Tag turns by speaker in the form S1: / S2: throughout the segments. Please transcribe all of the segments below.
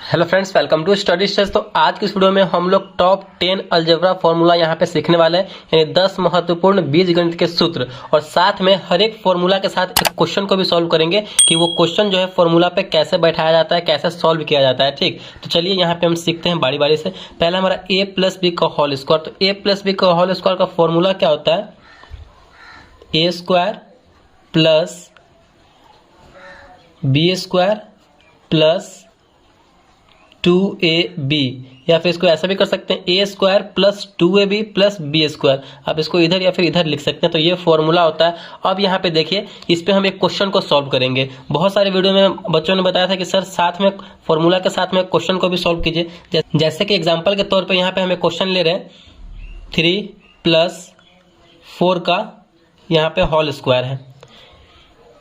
S1: Hello friends, welcome to study stage. तो आज की इस वीडियो में हम लोग टॉप 10 अलजेब्रा फॉर्मूला यहाँ पे सीखने वाले हैं, यानी 10 महत्वपूर्ण बीजगणित के सूत्र, और साथ में हर एक फॉर्मूला के साथ एक क्वेश्चन को भी सॉल्व करेंगे कि वो क्वेश्चन जो है फॉर्मूला पे कैसे बैठाया जाता है, कैसे सॉल्व किया जाता है। ठीक, तो चलिए यहाँ पे हम सीखते हैं बारी बारी से। पहला हमारा a प्लस बी का होल स्क्वायर। तो a प्लस बी का होल स्क्वायर का फॉर्मूला क्या होता है? A square plus B square plus 2ab, या फिर इसको ऐसा भी कर सकते हैं A square plus 2ab plus B square. आप इसको इधर या फिर इधर लिख सकते हैं। तो ये फॉर्मूला होता है। अब यहाँ पे देखिए, इस पे हम एक क्वेश्चन को सॉल्व करेंगे। बहुत सारे वीडियो में बच्चों ने बताया था कि सर साथ में फॉर्मूला के साथ में क्वेश्चन को भी सॉल्व कीजिए। जैसे कि एग्जाम्पल के तौर पर यहाँ पे हमें क्वेश्चन ले रहे हैं 3 + 4 का यहाँ पे होल स्क्वायर है।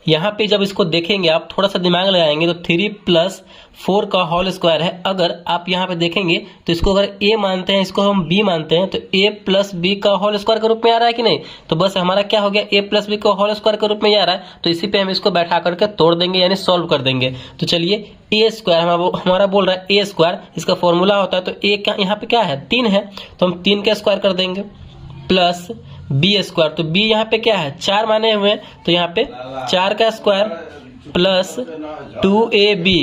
S1: यहाँ पे जब इसको देखेंगे, आप थोड़ा सा दिमाग लगाएंगे तो 3 + 4 का होल स्क्वायर है। अगर आप यहाँ पे देखेंगे तो इसको अगर a मानते हैं, इसको हम b मानते हैं, तो a प्लस बी का होल स्क्वायर के रूप में आ रहा है कि नहीं? तो बस हमारा क्या हो गया, a प्लस बी का होल स्क्वायर के रूप में आ रहा है। तो इसी पे हम इसको बैठा करके तोड़ देंगे, यानी सॉल्व कर देंगे। तो चलिए, a स्क्वायर हमारा बोल रहा है a स्क्वायर, इसका फॉर्मूला होता है। तो a यहाँ पे क्या है, 3 है, तो हम 3 का स्क्वायर कर देंगे प्लस बी स्क्वायर। तो बी यहाँ पे क्या है, 4 माने हुए हैं, तो यहाँ पे 4 का स्क्वायर प्लस 2ab,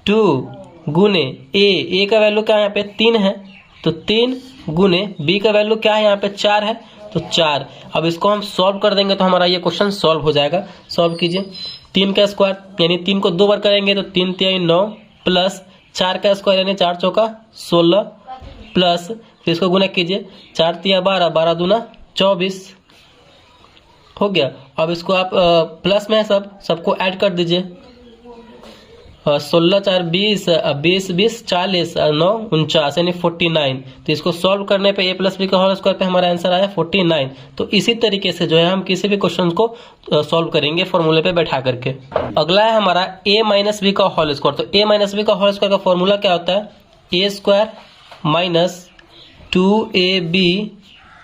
S1: 2 गुने ए का वैल्यू क्या है यहाँ पे 3 है, तो 3 गुने बी का वैल्यू क्या है यहाँ पे 4 है, तो 4। अब इसको हम सॉल्व कर देंगे तो हमारा ये क्वेश्चन सॉल्व हो जाएगा। सॉल्व कीजिए। 3 का स्क्वायर यानी 3 को 2 बार करेंगे तो 3 × 3 = 9 प्लस 4 का स्क्वायर यानी 4 × 4 = 16 प्लस, फिर इसको गुना कीजिए, 4 × 3 = 12, 12 × 2 = 24 हो गया। अब इसको आप प्लस में सबको ऐड कर दीजिए। 16 × 4 = 20, 20 × 20 = 40, 9 × 49 यानी 49। तो इसको सॉल्व करने पे a प्लस बी का होल स्क्वायर पे हमारा आंसर आया 49। तो इसी तरीके से जो है हम किसी भी क्वेश्चन को सॉल्व करेंगे फॉर्मूले पे बैठा करके। अगला है हमारा a माइनस बी का होल स्क्वायर। तो a माइनस बी का होल स्क्वायर का फॉर्मूला क्या होता है? a square minus 2ab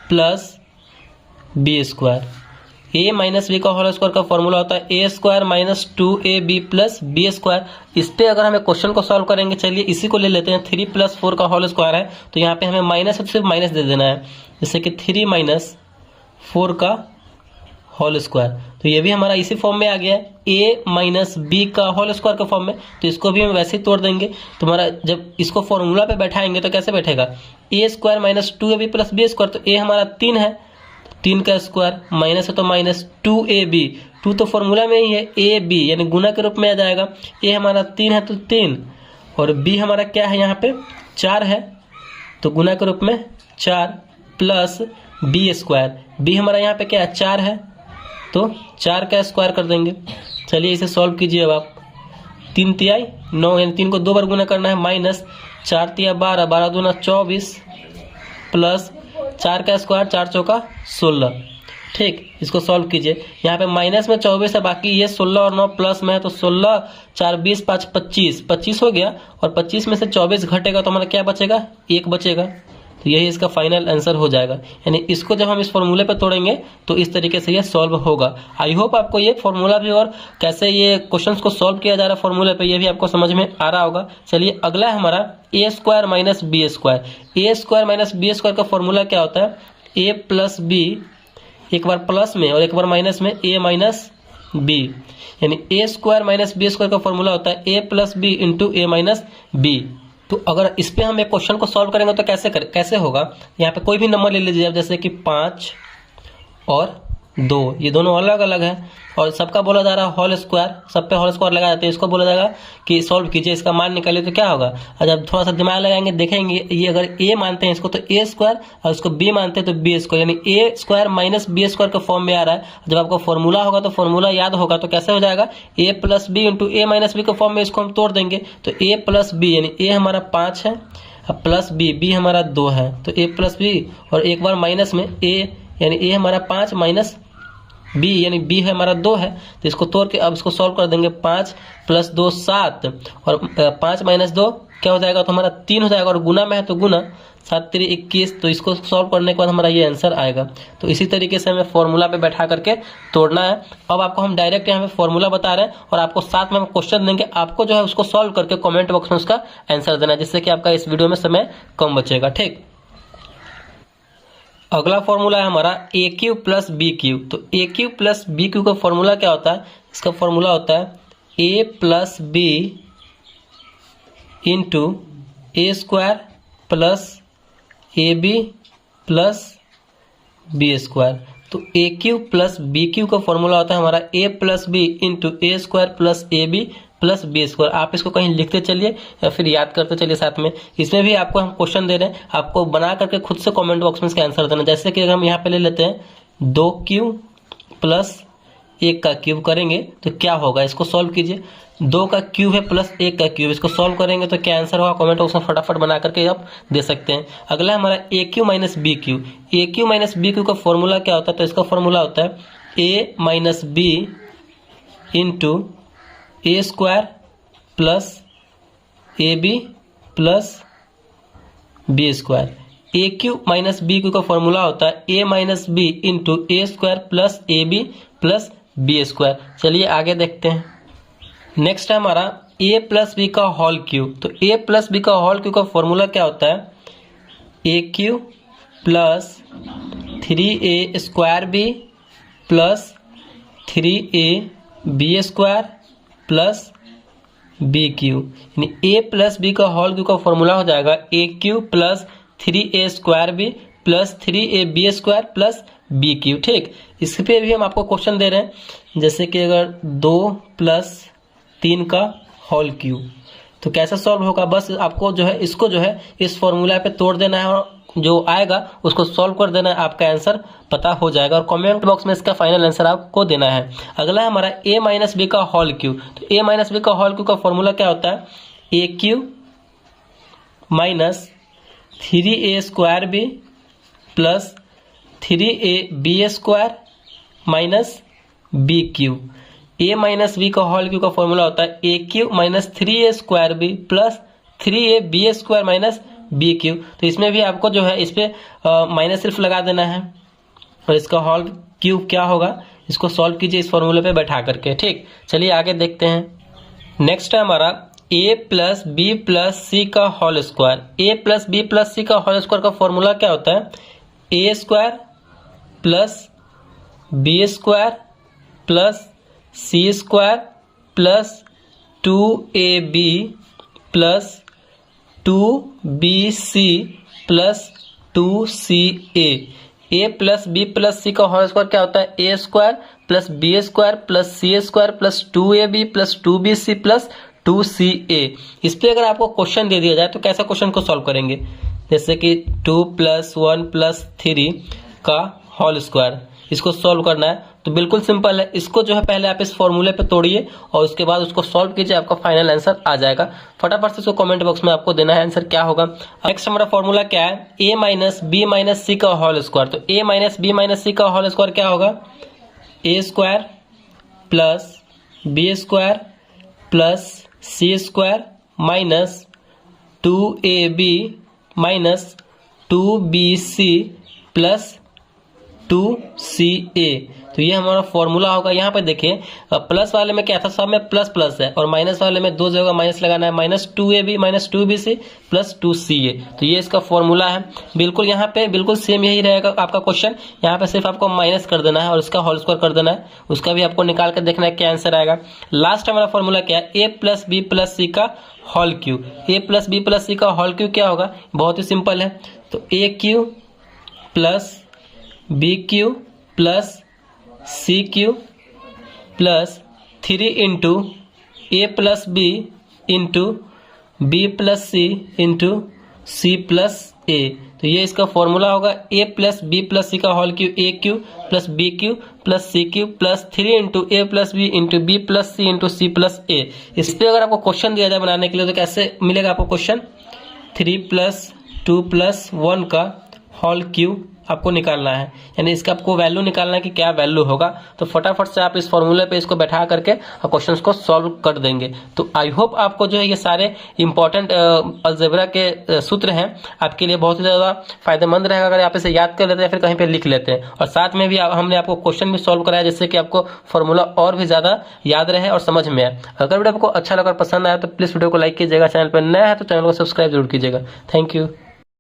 S1: plus B square. a minus B का होल स्क्वायर का फॉर्मूला होता है a square minus 2ab plus B square. इस पे अगर हमें क्वेश्चन को सॉल्व करेंगे, चलिए इसी को ले लेते हैं। 3 + 4 का होल स्क्वायर है, तो यहाँ पे हमें माइनस है तो सिर्फ माइनस दे देना है, जैसे कि 3 - 4 का होल स्क्वायर। तो ये भी हमारा इसी फॉर्म में आ गया है, a माइनस बी का होल स्क्वायर के फॉर्म में। तो इसको भी हम वैसे ही तोड़ देंगे। तो हमारा जब इसको फॉर्मूला पे बैठाएंगे तो कैसे बैठेगा, a square minus 2ab plus B square. तो a हमारा 3 है, 3 का स्क्वायर माइनस है तो माइनस 2ab, 2 तो फॉर्मूला में ही है, ab यानी गुना के रूप में आ जाएगा। a हमारा 3 है तो 3, और b हमारा क्या है यहाँ पे 4 है, तो गुना के रूप में 4 प्लस बी स्क्वायर। b हमारा यहाँ पे क्या है 4 है, तो 4 का स्क्वायर कर देंगे। चलिए इसे सॉल्व कीजिए। अब आप 3 × 3 = 9, यानी 3 को 2 बार गुना करना है, माइनस 4 × 3 = 12, 12 × 2 = 24 प्लस 4 का स्क्वायर 4 × 4 = 16। ठीक, इसको सॉल्व कीजिए। यहाँ पे माइनस में 24 है, बाकी ये 16 और 9 प्लस में है, तो 16 × 4 = 20, 5 = 25, 25 हो गया। और 25 में से 24 घटेगा तो हमारा क्या बचेगा, 1 बचेगा। तो यही इसका फाइनल आंसर हो जाएगा। यानी इसको जब हम इस फॉर्मूले पे तोड़ेंगे तो इस तरीके से ये सॉल्व होगा। आई होप आपको ये फॉर्मूला भी और कैसे ये क्वेश्चंस को सॉल्व किया जा रहा है फॉर्मूले पे, ये भी आपको समझ में आ रहा होगा। चलिए अगला है हमारा a square minus B square. a square minus B square का फॉर्मूला क्या होता है? a प्लस बी, एक बार प्लस में और एक बार माइनस में, a माइनस बी, यानी a square minus B square का फॉर्मूला होता है a plus B into a minus B. तो अगर इस पे हम एक क्वेश्चन को सॉल्व करेंगे तो कैसे होगा? यहाँ पे कोई भी नंबर ले लीजिए आप, जैसे कि 5 और 2, ये दोनों अलग अलग है और सबका बोला जा रहा है होल स्क्वायर, सब पे होल स्क्वायर लगा जाते हैं। इसको बोला जाएगा कि सॉल्व कीजिए, इसका मान निकालिए। तो क्या होगा, जब थोड़ा सा दिमाग लगाएंगे देखेंगे, ये अगर a मानते हैं इसको तो a स्क्वायर, और इसको b मानते हैं तो b स्क्वायर, यानी a square minus B square के फॉर्म में आ रहा है। जब आपको फॉर्मूला होगा तो फॉर्मूला याद होगा तो कैसे हो जाएगा, a plus B into a minus B के फॉर्म में इसको हम तोड़ देंगे। तो a प्लस बी यानी a हमारा 5 है, अब प्लस b हमारा 2 है, तो a प्लस बी, और एक बार माइनस में a, यानी a हमारा 5 माइनस b यानी b है हमारा 2 है, तो इसको तोड़ के अब इसको सॉल्व कर देंगे। 5 + 2 7 और 5 - 2 क्या हो जाएगा, तो हमारा 3 हो जाएगा, और गुना में है तो गुना, 7 3 21। तो इसको सॉल्व करने के बाद हमारा ये आंसर आएगा। तो इसी तरीके से हमें फॉर्मूला पे बैठा करके तोड़ना है। अब आपको हम डायरेक्ट यहाँ पे फॉर्मूला बता रहे हैं और आपको साथ में हम क्वेश्चन देंगे, आपको जो है उसको सॉल्व करके कमेंट बॉक्स में उसका आंसर देना है, जिससे कि आपका इस वीडियो में समय कम बचेगा। ठीक, अगला फॉर्मूला है हमारा A cube plus B cube. तो A cube plus B cube का फॉर्मूला क्या होता है, इसका फॉर्मूला होता है A plus B into A square plus A B plus B square. तो A cube plus B cube का फॉर्मूला होता है हमारा A plus B into A square plus A B plus B square. आप इसको कहीं लिखते चलिए या फिर याद करते चलिए साथ में। इसमें भी आपको हम क्वेश्चन दे रहे हैं, आपको बना करके खुद से कमेंट बॉक्स में इसका आंसर देना। जैसे कि अगर हम यहाँ पे ले लेते हैं 2 क्यूब प्लस 1 का क्यूब करेंगे तो क्या होगा, इसको सॉल्व कीजिए। 2 का क्यूब है प्लस 1 का क्यूब, इसको सॉल्व करेंगे तो क्या आंसर होगा, कमेंट बॉक्स में फटाफट बना करके आप दे सकते हैं। अगला हमारा A cube minus B cube. A cube minus B cube का फॉर्मूला क्या होता है, तो इसका फॉर्मूला होता है A minus B into A square plus A B plus B square. A cube minus B cube का फॉर्मूला होता है A minus B into A square plus A B plus B square. चलिए आगे देखते हैं। Next है हमारा A plus B का होल क्यूब। तो ए प्लस बी का होल क्यूब का फॉर्मूला क्या होता है, A cube plus 3a square B plus 3a B square plus B cube. यानी ए प्लस बी का होल क्यू का फॉर्मूला हो जाएगा A cube plus 3a square B plus 3a B square plus B cube. ठीक, इस पे भी हम आपको क्वेश्चन दे रहे हैं, जैसे कि अगर 2 + 3 का होल क्यूब, तो कैसे सॉल्व होगा, बस आपको जो है इसको जो है इस फॉर्मूला पे तोड़ देना है और जो आएगा उसको सॉल्व कर देना है, आपका आंसर पता हो जाएगा और कमेंट बॉक्स में इसका फाइनल आंसर आपको देना है। अगला है हमारा a माइनस बी का होल क्यूब। तो a माइनस बी का होल क्यूब का फॉर्मूला क्या होता है, A cube minus 3a square B plus 3a B square minus B cube. a minus B का होल क्यूब का फॉर्मूला होता है A cube minus 3a square B plus 3a B square minus B cube. तो इसमें भी आपको जो है इस पे माइनस सिर्फ लगा देना है और इसका होल क्यूब क्या होगा, इसको सॉल्व कीजिए इस फॉर्मूले पे बैठा करके। ठीक, चलिए आगे देखते हैं। नेक्स्ट है हमारा a plus B plus C का whole square. A plus B plus C का होल स्क्वायर का फॉर्मूला क्या होता है, A square plus B square plus C square plus 2ab plus 2bc plus 2ca। A plus B plus C का whole square क्या होता है, A square plus B square plus C square plus 2ab plus 2bc plus 2ca। इस पे अगर आपको question दे दिया जाए तो कैसा क्वेश्चन को सॉल्व करेंगे, जैसे कि 2 + 1 + 3 का होल स्क्वायर, इसको सॉल्व करना है। तो बिल्कुल सिंपल है, इसको जो है पहले आप इस फॉर्मूले पे तोड़िए और उसके बाद उसको सॉल्व कीजिए, आपका फाइनल आंसर आ जाएगा। फटाफट से इसको कमेंट बॉक्स में आपको देना है आंसर क्या होगा। नेक्स्ट हमारा फॉर्मूला क्या है, a minus B minus C का होल स्क्वायर। तो a minus B minus C का होल स्क्वायर क्या होगा, a square plus B square plus C square minus 2ab minus 2bc plus 2ca। तो ये हमारा फॉर्मूला होगा। यहाँ पे देखिए प्लस वाले में क्या था, सब में प्लस प्लस है और माइनस वाले में 2 जगह माइनस लगाना है, minus 2ab minus 2bc plus 2ca। तो ये इसका फॉर्मूला है। बिल्कुल यहाँ पे बिल्कुल सेम यही रहेगा आपका क्वेश्चन। यहाँ पे सिर्फ आपको माइनस कर देना है और उसका होल स्क्वायर कर देना है, उसका भी आपको निकाल कर देखना है क्या आंसर आएगा। लास्ट हमारा फॉर्मूला क्या है, A plus B plus C का होल क्यूब। ए प्लस बी प्लस सी का होल क्यूब क्या होगा, बहुत ही सिंपल है। तो A cube plus B cube plus C cube plus 3 into A plus B into B plus C into C plus A. तो ये इसका फॉर्मूला होगा, A plus B plus C का whole cube A cube plus B cube plus C cube plus 3 into A plus B into B plus C into C plus A. इस पर अगर आपको question दिया जाए बनाने के लिए तो कैसे मिलेगा आपको क्वेश्चन, 3 + 2 + 1 का होल क्यूब आपको निकालना है, यानी इसका आपको वैल्यू निकालना है कि क्या वैल्यू होगा। तो फटाफट से आप इस फॉर्मूले पे इसको बैठा करके क्वेश्चंस को सॉल्व कर देंगे। तो आई होप आपको जो है ये सारे इंपॉर्टेंट अलजेब्रा के सूत्र हैं आपके लिए बहुत ही ज़्यादा फायदेमंद रहेगा अगर आप इसे याद कर लेते हैं या फिर कहीं पे लिख लेते हैं। और साथ में भी हमने आपको क्वेश्चन भी सॉल्व कराया जिससे कि आपको फॉर्मूला और भी ज़्यादा याद रहे और समझ में आए। अगर वीडियो आपको अच्छा लगा, पसंद आया तो प्लीज़ वीडियो को लाइक कीजिएगा, चैनल पर नया है तो चैनल को सब्सक्राइब जरूर कीजिएगा। Thank you.